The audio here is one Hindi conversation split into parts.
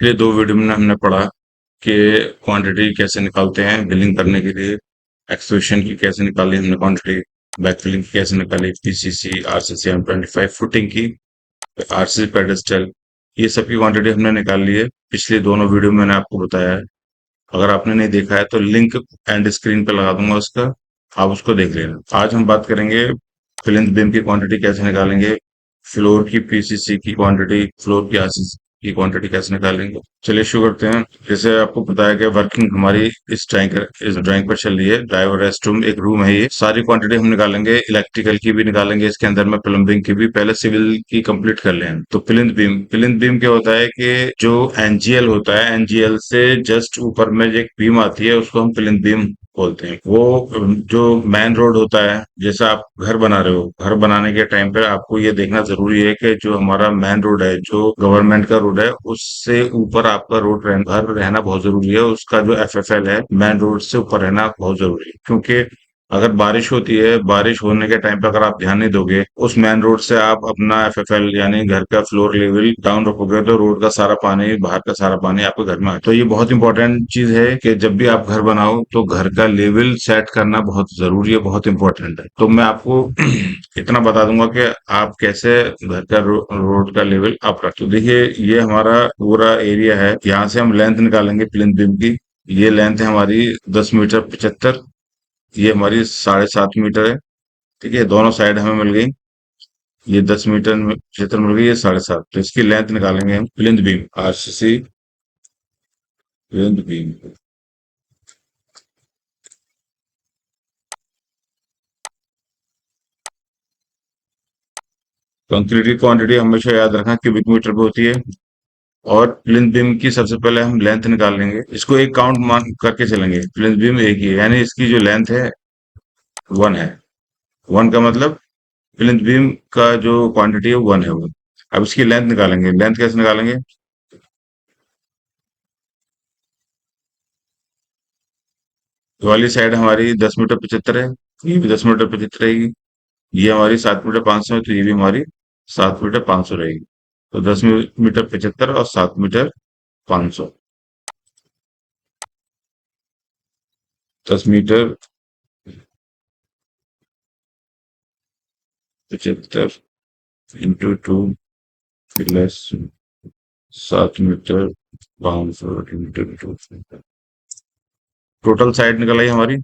पिछले दो वीडियो में हमने पढ़ा कि क्वांटिटी कैसे निकालते हैं बिलिंग करने के लिए। एक्सप्रेशन की कैसे निकाली हमने क्वांटिटी, बैकफिलिंग की कैसे निकाली, पीसीसी, आरसीसी, M25 फुटिंग की, आरसीसी पेडेस्टल, ये सब की क्वांटिटी हमने निकाल ली है। पिछले दोनों वीडियो में मैंने आपको बताया है। अगर आपने नहीं देखा है तो लिंक एंड स्क्रीन पे लगा दूंगा उसका, आप उसको देख लेना। आज हम बात करेंगे प्लिंथ बीम की क्वांटिटी कैसे निकालेंगे, फ्लोर की पीसीसी की क्वांटिटी, फ्लोर की आरसीसी की क्वांटिटी कैसे निकालेंगे। चलिए शुरू करते हैं। जैसे आपको पता है कि वर्किंग हमारी इस ड्राइंग पर चल रही है। ड्राइवर रेस्ट रूम एक रूम है, ये सारी क्वांटिटी हम निकालेंगे। इलेक्ट्रिकल की भी निकालेंगे इसके अंदर में, प्लम्बिंग की भी। पहले सिविल की कंप्लीट कर लें। तो प्लिंथ बीम क्या होता है कि जो एनजीएल होता है, एनजीएल से जस्ट ऊपर में जो एक बीम आती है उसको हम प्लिंथ बीम बोलते हैं। वो जो मेन रोड होता है, जैसे आप घर बना रहे हो, घर बनाने के टाइम पे आपको ये देखना जरूरी है कि जो हमारा मेन रोड है, जो गवर्नमेंट का रोड है, उससे ऊपर आपका घर रहना बहुत जरूरी है। उसका जो एफएफएल है, मेन रोड से ऊपर रहना बहुत जरूरी है। क्योंकि अगर बारिश होती है, बारिश होने के टाइम पे अगर आप ध्यान नहीं दोगे, उस मेन रोड से आप अपना एफएफएल यानी घर का फ्लोर लेवल डाउन रखोगे, तो रोड का सारा पानी, बाहर का सारा पानी आपके घर में आए। तो ये बहुत इंपॉर्टेंट चीज है कि जब भी आप घर बनाओ तो घर का लेवल सेट करना बहुत जरूरी है, बहुत इंपॉर्टेंट है। तो मैं आपको इतना बता दूंगा कि आप कैसे घर का रोड का लेवल आप रख। तो देखिए, ये हमारा पूरा एरिया है। यहाँ से हम लेंथ निकालेंगे प्लिंथ बीम की। ये लेंथ है हमारी 10 मीटर 75। ये हमारी 7.5 मीटर है। ठीक है, दोनों साइड हमें मिल गई। ये 10 मीटर में क्षेत्र मिल गई, ये 7.5। तो इसकी लेंथ निकालेंगे हम। Plinth beam RCC plinth beam. Concrete की क्वांटिटी हमेशा याद रखना क्यूबिक मीटर पे होती है। और प्लिंथ बीम की सबसे पहले हम लेंथ निकाल लेंगे। इसको एक काउंट मान करके चलेंगे। प्लिंथ बीम एक ही है, यानी इसकी जो लेंथ है 1 है। 1 का मतलब प्लिंथ बीम का जो क्वांटिटी है 1 है वो। अब इसकी लेंथ निकालेंगे। लेंथ कैसे निकालेंगे? ये वाली साइड हमारी 10 मीटर 75 है, ये भी 10 मीटर 75 रहेगी। ये हमारी 7 मीटर 500 है, तो ये भी हमारी 7 मीटर 500 रहेगी। तो 10 मीटर 75 और 7 metre 500। 10 metre 75 into 2 plus 7 metre 500 into 2। Total side निकल आई हमारी।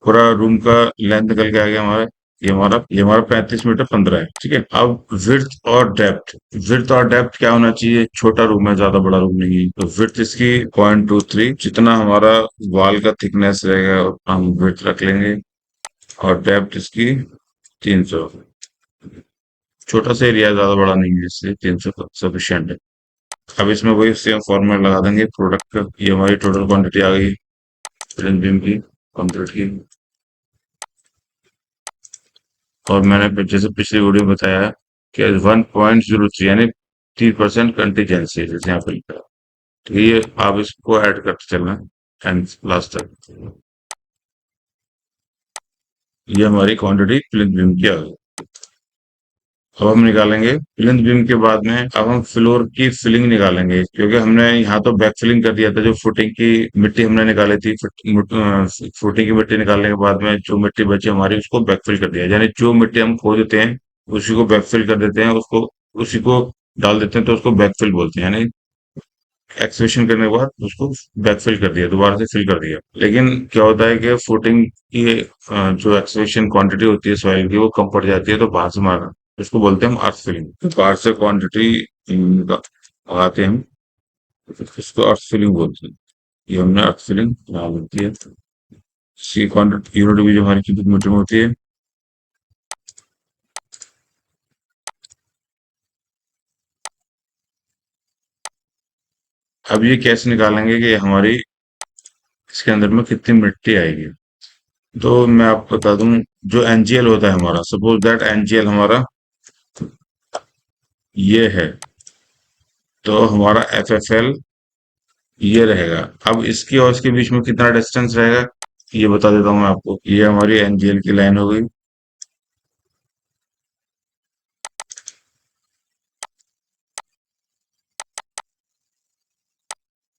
पूरा रूम का लेंथ निकल के आ गया हमारा। ये हमारा 35 मीटर 15 है। ठीक है। अब विड्थ और डेप्थ क्या होना चाहिए? छोटा रूम है, ज्यादा बड़ा रूम नहीं है, तो विड्थ इसकी 0.23। जितना हमारा वॉल का थिकनेस रहेगा हम विड्थ रख लेंगे। और डेप्थ इसकी 300। छोटा सा एरिया है, ज्यादा बड़ा नहीं है, इसलिए 300 सफिशियंट है। अब इसमें वही सेम फॉर्मूला लगा देंगे प्रोडक्ट का। ये हमारी टोटल क्वांटिटी आ गई प्रिंट की, कंक्रीट की। और मैंने जैसे पिछली वीडियो में बताया कि 1.03 यानी 3% कंटीजेंसी है, जैसे यहाँ पे लिखा है। तो ये आप इसको ऐड करते चलना एंड लास्ट तक। ये हमारी क्वांटिटी प्लिंथ बीम की आ गई। अब हम निकालेंगे प्लिंथ बीम के बाद में। अब हम फ्लोर की फिलिंग निकालेंगे, क्योंकि हमने यहाँ तो बैक फिलिंग कर दिया था। जो फुटिंग की मिट्टी हमने निकाली थी, फुटिंग की मिट्टी निकालने के बाद में जो मिट्टी बची हमारी, उसको बैकफिल कर दिया। यानी जो मिट्टी हम खो देते हैं उसी को बैकफिल कर देते हैं, उसको उसी को डाल देते हैं, तो उसको बैकफिल बोलते हैं। यानी एक्सवेशन करने के बाद उसको बैकफिल कर दिया, दोबारा से फिल कर दिया। लेकिन क्या होता है कि फुटिंग की जो एक्सवेशन क्वांटिटी होती है सॉइल की, वो कम पड़ जाती है, तो बाहर से मारना, इसको बोलते हैं हम अर्थ फिलिंग। तो बाहर से क्वांटिटी लगाते हैं हम, तो इसको अर्थ फिलिंग बोलते हैं। ये हमने अर्थ फिलिंग बना होती है। सी क्वांटिटी यूनिट भी जो हमारी क्यूबिक मीटर में होती है। अब ये कैसे निकालेंगे कि हमारी इसके अंदर में कितनी मिट्टी आएगी? तो मैं आपको बता दूं, जो एनजीएल होता है हमारा, सपोज दैट एनजीएल हमारा ये है, तो हमारा एफएफएल ये रहेगा। अब इसकी और इसके बीच में कितना डिस्टेंस रहेगा, ये बता देता हूँ मैं आपको। ये हमारी एनजीएल की लाइन हो गई।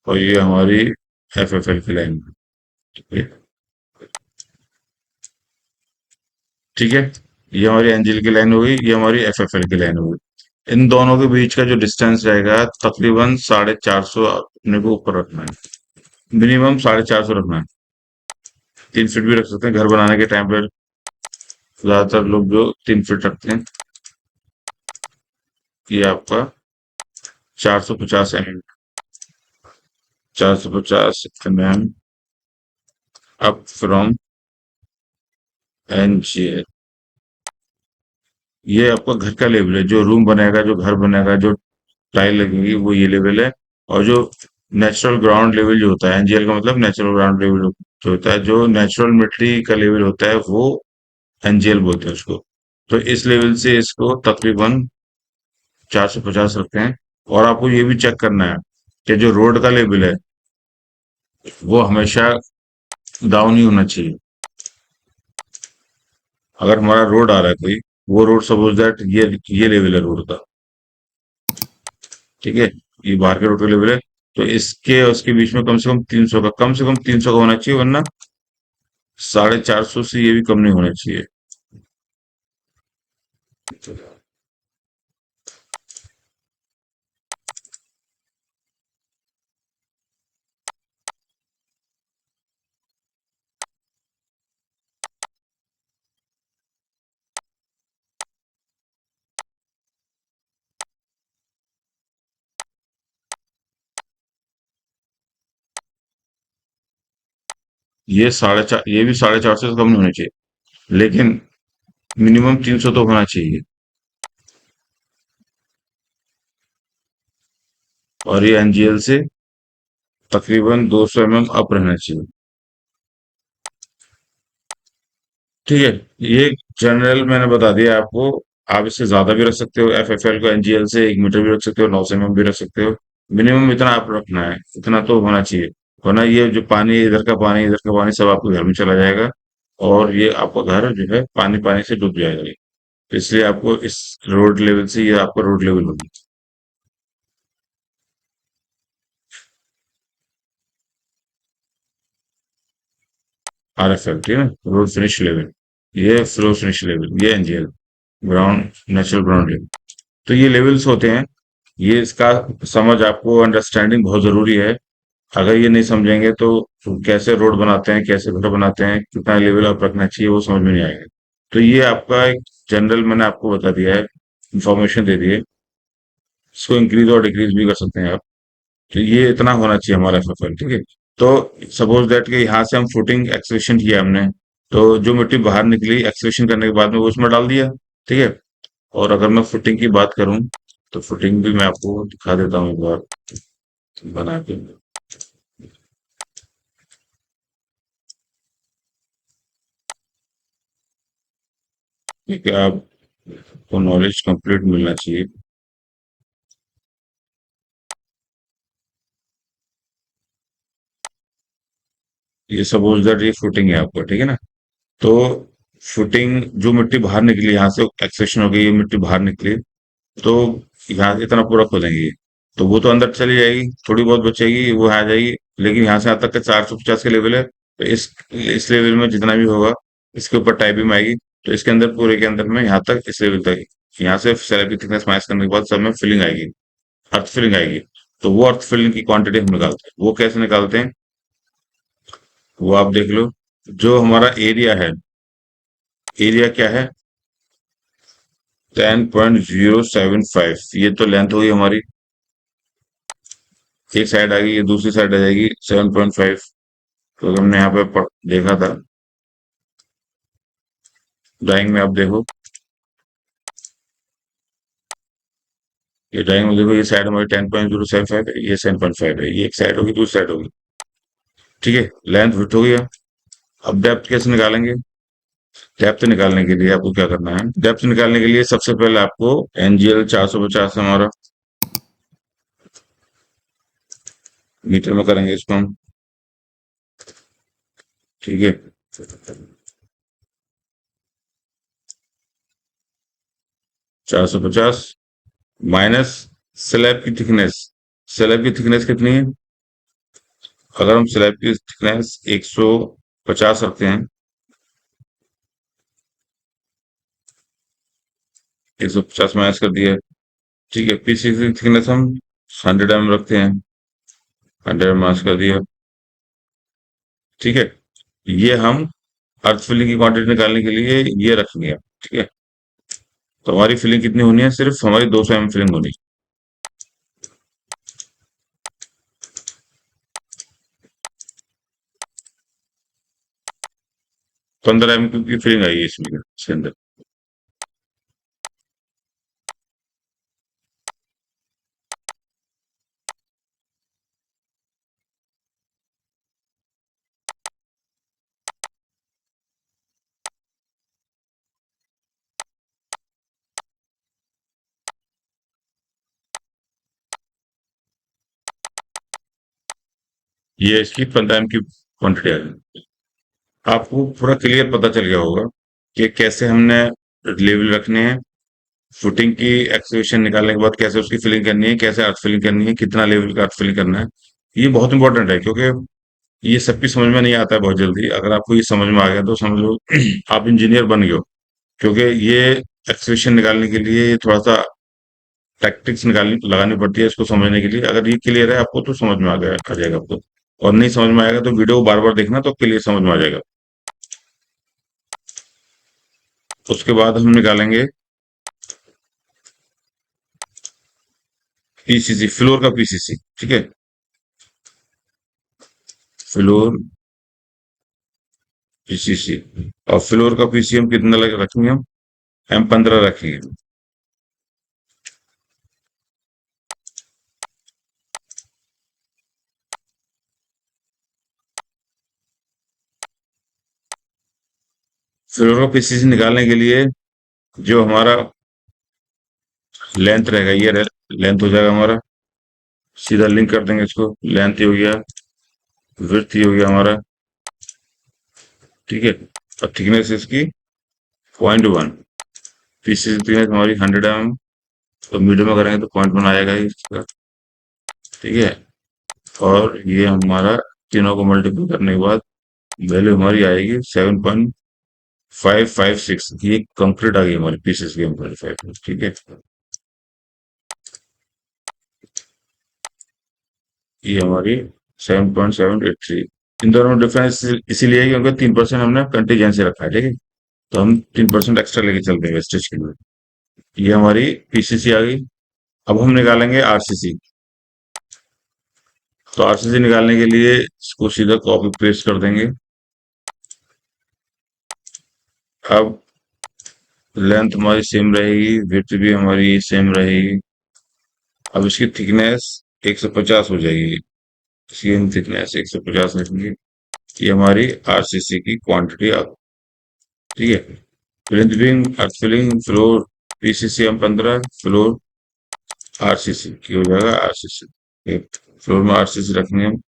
और ये हमारी एफएफएल की लाइन। ठीक है। ठीक है, ये हमारी एनजीएल की लाइन हो गई, ये हमारी एफएफएल की लाइन हो गई। इन दोनों के बीच का जो डिस्टेंस रहेगा तकरीबन 450 अपने को ऊपर रखना है। मिनिमम 450 रखना है। 3 फीट भी रख सकते हैं घर बनाने के टाइम पर। ज्यादातर लोग जो 3 फीट रखते हैं। ये आपका 450 mm, 450 mm up from NGL. ये आपका घर का लेवल है, जो रूम बनेगा, जो घर बनेगा, जो टाइल लगेगी, वो ये लेवल है। और जो नेचुरल ग्राउंड लेवल जो होता है, एनजीएल का मतलब नेचुरल ग्राउंड लेवल जो होता है, जो नेचुरल मिट्टी का लेवल होता है, वो एनजीएल बोलते हैं उसको। तो इस लेवल से इसको तकरीबन 450 रखते हैं। और आपको ये भी चेक करना है कि जो रोड का लेवल है वो हमेशा डाउन ही होना चाहिए। अगर हमारा रोड आ रहा है कोई, वो रोड सपोज दैट ये लेवल है रोड का। ठीक है, ये बाहर के रोड का लेवल है। तो इसके और उसके बीच में कम से कम 300 का होना चाहिए, वरना 450 से ये भी कम नहीं होना चाहिए। ये भी 450 से कम नहीं होना चाहिए, लेकिन मिनिमम 300 तो होना चाहिए। और ये एनजीएल से तकरीबन 200 mm अप रहना चाहिए। ठीक है, ये जनरल मैंने बता दिया आपको। आप इससे ज्यादा भी रख सकते हो, एफएफएल को एनजीएल से 1 मीटर भी रख सकते हो, 900 mm भी रख सकते हो। मिनिमम इतना आप रखना है, इतना तो होना चाहिए। वरना ये जो पानी, इधर का पानी सब आपके घर में चला जाएगा। और ये आपका घर जो है पानी पानी से डूब जाएगा ये। तो इसलिए आपको इस रोड लेवल से, ये आपका रोड लेवल होगी। आरएफएल, ठीक है ना, रोड फिनिश लेवल। ये फ्लो फिनिश लेवल, ये NGL, ground natural ground level. तो ये लेवल्स होते हैं। ये इसका समझ, आपको अंडरस्टैंडिंग बहुत जरूरी है। अगर ये नहीं समझेंगे तो कैसे रोड बनाते हैं, कैसे घर बनाते हैं, कितना लेवल अप रखना चाहिए, वो समझ में नहीं आएगा। तो ये आपका एक जनरल मैंने आपको बता दिया है, इंफॉर्मेशन दे दी है। इसको इंक्रीज और डिक्रीज भी कर सकते हैं आप। तो ये इतना होना चाहिए हमारा एफएफएल। ठीक है। तो सपोज दैट कि यहाँ से हम फुटिंग एक्सकवेशन किया हमने, तो जो मिट्टी बाहर निकली एक्सकवेशन करने के बाद में वो उसमें डाल दिया। ठीक है। और अगर मैं फुटिंग की बात करूं, तो फुटिंग भी मैं आपको दिखा देता हूँ एक बार बना के। ठीक है, आपको नॉलेज कंप्लीट मिलना चाहिए। ये सपोज दैट ये फुटिंग है आपको, ठीक है ना। तो फुटिंग, जो मिट्टी बाहर निकली यहाँ से एक्सेशन हो गई, ये मिट्टी बाहर निकली, तो यहाँ इतना पूरा खोदेंगे। तो वो तो अंदर चली जाएगी, थोड़ी बहुत बचेगी वो आ जाएगी। लेकिन यहाँ से यहाँ तक का 450 का लेवल है, तो इस लेवल में जितना भी होगा, इसके ऊपर टाई बीम आएगी। तो इसके अंदर, पूरे के अंदर में यहाँ तक, इस लेवल तक, यहाँ से स्लैब की थिकनेस माइनस करने के बाद सब में फिलिंग आएगी, अर्थ फिलिंग आएगी। तो वो अर्थ फिलिंग की क्वांटिटी हम निकालते हैं। वो कैसे निकालते हैं, वो आप देख लो। जो हमारा एरिया है, एरिया क्या है, 10.075। ये तो लेंथ हुई हमारी। एक साइड आ गई, ये दूसरी साइड आ जाएगी 7.5। तो हमने यहाँ पे देखा था ड्राइंग में, आप देखो। ये ड्राइंग में देखो, ये साइड हमारी 10.075 है, ये 7.5 है। ये एक साइड होगी, दूसरी साइड होगी। ठीक है, लेंथ फिट हो गया। अब डेप्थ कैसे निकालेंगे। डेप्थ निकालने के लिए आपको क्या करना है, डेप्थ निकालने के लिए सबसे पहले आपको एनजीएल 450 हमारा, मीटर में करेंगे इसको हम। ठीक है। 450 माइनस स्लैब की थिकनेस। स्लैब की थिकनेस कितनी है, अगर हम स्लैब की थिकनेस 150 रखते हैं, 150 माइनस कर दिया, ठीक है। पीसी की थिकनेस हम 100 रखते हैं, 100 माइनस कर दिया, ठीक है। ये हम अर्थ फिलिंग की क्वांटिटी निकालने के लिए ये रखेंगे, ठीक है। तो हमारी फिलिंग कितनी होनी है, सिर्फ हमारी 200 फिलिंग होनी है। 15 की फिलिंग आई है इसमें, इसके अंदर। ये इसकी 15 की क्वांटिटी आ गई। आपको पूरा क्लियर पता चल गया होगा कि कैसे हमने लेवल रखने हैं, फुटिंग की एक्सप्रेशन निकालने के बाद कैसे उसकी फिलिंग करनी है, कैसे अर्थ फिलिंग करनी है, कितना लेवल का अर्थ फिलिंग करना है। ये बहुत इंपॉर्टेंट है, क्योंकि ये सबकी समझ में नहीं आता है बहुत जल्दी। अगर आपको ये समझ में आ गया तो समझ लो आप इंजीनियर बन गए हो। क्योंकि ये एक्सप्रेशन निकालने के लिए ये थोड़ा सा टैक्टिक्स निकालनी लगानी पड़ती है इसको समझने के लिए। अगर ये क्लियर है आपको तो समझ में आ जाएगा आपको। और नहीं समझ में आएगा तो वीडियो को बार बार देखना, तो क्लियर समझ में आ जाएगा। उसके बाद हम निकालेंगे पीसीसी, फ्लोर का पीसीसी, ठीक है। फ्लोर पीसीसी, और फ्लोर का पीसी हम कितना रखेंगे, हम M15 रखेंगे। फ्लोर का पीसीसी निकालने के लिए जो हमारा लेंथ रहेगा, ये लेंथ हो जाएगा हमारा, सीधा लिंक कर देंगे इसको। लेंथ ही हो गया, विड्थ ही हो गया हमारा, ठीक है। और थिकनेस इसकी 0.1, पीसीसी थिकनेस हमारी 100 तो मीडियम में करेंगे तो 0.1 आएगा ही इसका, ठीक है। और ये हमारा तीनों को मल्टीप्लाई करने के बाद वैल्यू हमारी आएगी 7.556। ये कंक्रीट आ गई हमारी पीसेस की M25, ठीक है। ये हमारी 7.783। इन दोनों में डिफरेंस इसीलिए है क्योंकि 3% हमने कंटीजेंसी रखा है, ठीक है। तो हम 3% एक्स्ट्रा लेके चलते हैं वेस्टेज के लिए। ये हमारी पीसीसी आ गई। अब हम निकालेंगे आरसीसी। तो आरसीसी निकालने के लिए इसको सीधा कॉपी पेस्ट कर देंगे। अब लेंथ हमारी सेम रहेगी, विड्थ भी हमारी सेम रहेगी। अब इसकी थिकनेस 150 हो जाएगी। इसकी हम थिकनेस 150 रखेंगे। ये हमारी आरसीसी की क्वांटिटी आ, ठीक है। Plinth beam, earth filling, floor PCC M15, floor RCC की हो जाएगा आरसीसी। फ्लोर में आरसीसी रखेंगे हम।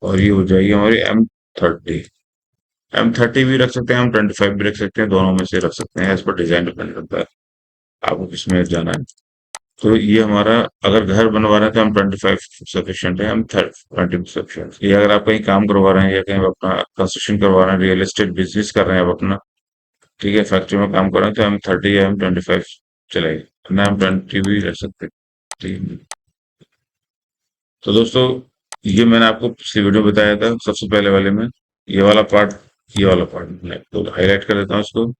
और ये हो जाएगी हमारी M30। M30 भी रख सकते हैं, M25 भी रख सकते हैं, दोनों में से रख सकते हैं, इस पर डिजाइन डिपेंड करता है आपको किसमें जाना है। तो ये हमारा, अगर घर बनवा रहे हैं तो M25 सफिशियंट है, M20 सफिशियंट। ये अगर आप कहीं काम करवा रहे हैं या कहीं अपना कंस्ट्रक्शन करवा रहे हैं, रियल एस्टेट बिजनेस कर रहे हैं आप अपना, ठीक है, फैक्ट्री में काम कर रहे हैं, तो M30 या M25 चलेगी, ना M20 भी रख सकते हैं, ठीक है। तो दोस्तों, ये मैंने आपको पिछली वीडियो में बताया था सबसे पहले वाले में। ये वाला पार्ट, ये वाला पार्ट मैं तो हाईलाइट कर देता हूँ इसको।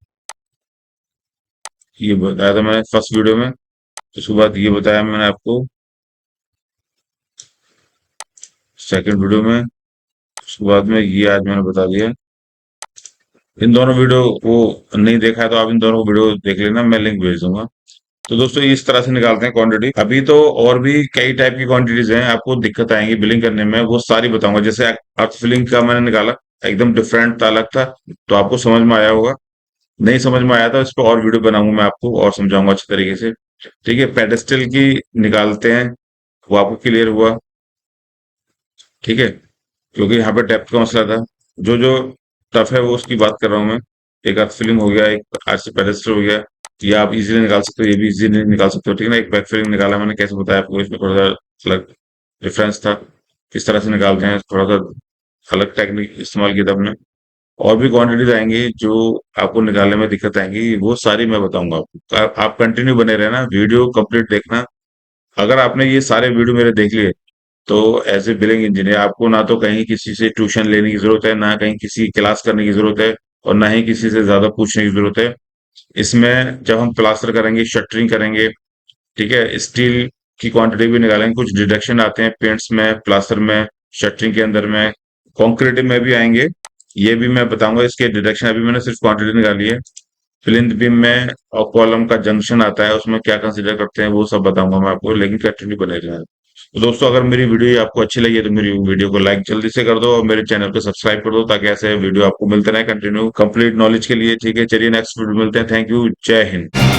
ये बताया था मैंने फर्स्ट वीडियो में। उसके बाद ये बताया मैंने आपको सेकंड वीडियो में। उसके बाद में ये आज मैंने बता दिया। इन दोनों वीडियो को नहीं देखा है तो आप इन दोनों वीडियो देख लेना, मैं लिंक भेज दूंगा। तो दोस्तों, इस तरह से निकालते हैं क्वांटिटी। अभी तो और भी कई टाइप की क्वांटिटीज हैं, आपको दिक्कत आएंगी बिलिंग करने में, वो सारी बताऊंगा। जैसे अर्थ फिलिंग का मैंने निकाला, एकदम डिफरेंट था, अलग था, तो आपको समझ में आया होगा। नहीं समझ में आया था, इस पर और वीडियो बनाऊंगा मैं आपको और समझाऊंगा अच्छे तरीके से, ठीक है। पेडेस्टल की निकालते हैं, वो आपको क्लियर हुआ, ठीक है। क्योंकि यहाँ पे डेप्थ का मसला था। जो जो टफ है वो उसकी बात कर रहा हूँ मैं। एक अर्थ फिलिंग हो गया, एक आरसी पेडेस्टल हो गया, ये आप इजीली निकाल सकते हो, ये भी इजीली निकाल सकते हो, ठीक है ना। एक बैक फिलिंग निकाला मैंने, कैसे बताया आपको, इसमें थोड़ा सा अलग डिफरेंस था, किस तरह से निकालते हैं, थोड़ा सा अलग टेक्निक इस्तेमाल की थी हमने। और भी क्वांटिटीज आएंगी जो आपको निकालने में दिक्कत आएंगी, वो सारी मैं बताऊंगा आपको। आप कंटिन्यू बने रहना, वीडियो कंप्लीट देखना। अगर आपने ये सारे वीडियो मेरे देख लिए, तो एज ए बिलिंग इंजीनियर आपको ना तो कहीं किसी से ट्यूशन लेने की जरूरत है, ना कहीं किसी की क्लास करने की जरूरत है, और ना ही किसी से ज्यादा पूछने की जरूरत है। इसमें जब हम प्लास्टर करेंगे, शटरिंग करेंगे, ठीक है, स्टील की क्वांटिटी भी निकालेंगे, कुछ डिडक्शन आते हैं पेंट्स में, प्लास्टर में, शटरिंग के अंदर में, कंक्रीट में भी आएंगे। ये भी मैं बताऊंगा, इसके डिडक्शन अभी मैंने सिर्फ क्वांटिटी निकाली है। प्लिंथ बीम में और कॉलम का जंक्शन आता है, उसमें क्या कंसीडर करते हैं वो सब बताऊंगा मैं आपको, लेकिन कंटिन्यू बने रहें। तो दोस्तों, अगर मेरी वीडियो आपको अच्छी लगी है तो मेरी वीडियो को लाइक जल्दी से कर दो, और मेरे चैनल को सब्सक्राइब कर दो, ताकि ऐसे वीडियो आपको मिलते रहे कंटिन्यू कंप्लीट नॉलेज के लिए। ठीक है, चलिए नेक्स्ट वीडियो मिलते हैं। थैंक यू, जय हिंद।